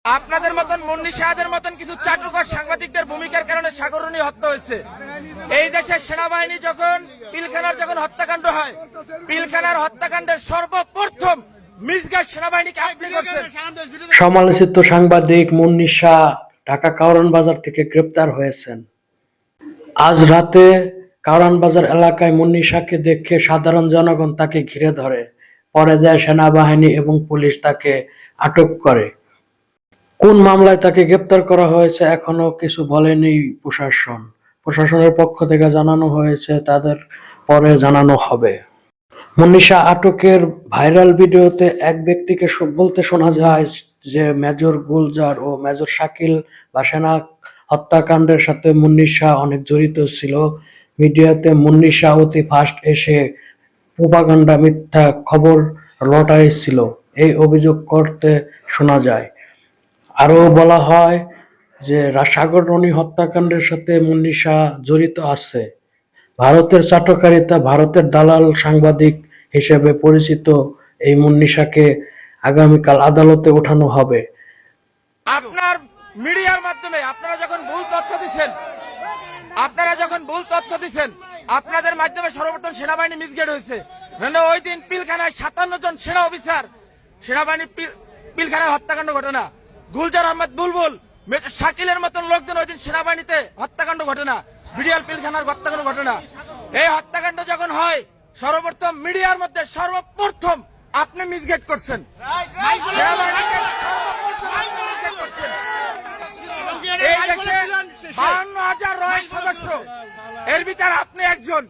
আপনাদের মতন মুন্নি শাহদের মতন কিছু চাটুকার সাংবাদিকদের ভূমিকার কারণে সাগরণী হত্যা হয়েছে। এই দেশের সেনাবাহিনী যখন পিলখানার হত্যাকাণ্ড হয়, পিলখানার হত্যাকাণ্ডের সর্বপ্রথম মির্জা সেনাবাহিনীকে আপনি করছেন। সমালোচিত সাংবাদিক মুন্নি শাহ ঢাকা কারওয়ান বাজার থেকে গ্রেপ্তার হয়েছেন। আজ রাতে কারওয়ান বাজার এলাকায় মুন্নি শাহকে দেখে সাধারণ জনগণ তাকে ঘিরে ধরে। পরে যায় সেনাবাহিনী এবং পুলিশ তাকে আটক করে। কোন মামলায় তাকে গ্রেপ্তার করা হয়েছে এখনো কিছু বলেনি প্রশাসন। প্রশাসনের পক্ষ থেকে জানানো হয়েছে তাদের পরে জানানো হবে। মুন্নি শাহ আটকের ভাইরাল ভিডিওতে এক ব্যক্তিকে বলতে শোনা যায় যে মেজর গুলজার ও মেজর শাকিল বা সেনা হত্যাকাণ্ডের সাথে মুন্নি শাহ অনেক জড়িত ছিল। মিডিয়াতে মুন্নি শাহ অতি ফাস্ট এসে প্রোপাগান্ডা মিথ্যা খবর রটাইছিল এই অভিযোগ করতে শোনা যায়। আরও বলা হয় যে সাগররণী হত্যাকাণ্ডের সাথে মুন্নি শাহ জড়িত আছে। ভারতের চাটুকারিতা, ভারতের দালাল সাংবাদিক হিসেবে পরিচিত এই মুন্নি শাহকে আগামীকাল আদালতে ওঠানো হবে। আপনার মিডিয়ার মাধ্যমে আপনারা যখন ভুল তথ্য দিচ্ছেন, আপনাদের মাধ্যমে সর্বপ্রথম সেনাবাহিনী মিসগাইড হয়েছে। ওই দিন পিলখানায় 57 জন সেনা অফিসার সেনাবাহিনী পিলখানায় হত্যাকাণ্ড ঘটনা, গুলজার আহমেদ বুলবুল, শাকিলের মতন লোকজন ওই দিন সেনাবাহিনীতে হত্যাকাণ্ড ঘটনা, বিডিআর পিলখানার হত্যাকাণ্ড ঘটনা। এই হত্যাকাণ্ড যখন হয় সর্বপ্রথম মিডিয়ার মধ্যে সর্বপ্রথম আপনি মিসগাইড করছেন, সেনাবাহিনীকে মিসগাইড করছেন। এই দেশে 52,000 রয়েল সদস্য, এর ভিতরে আপনি একজন।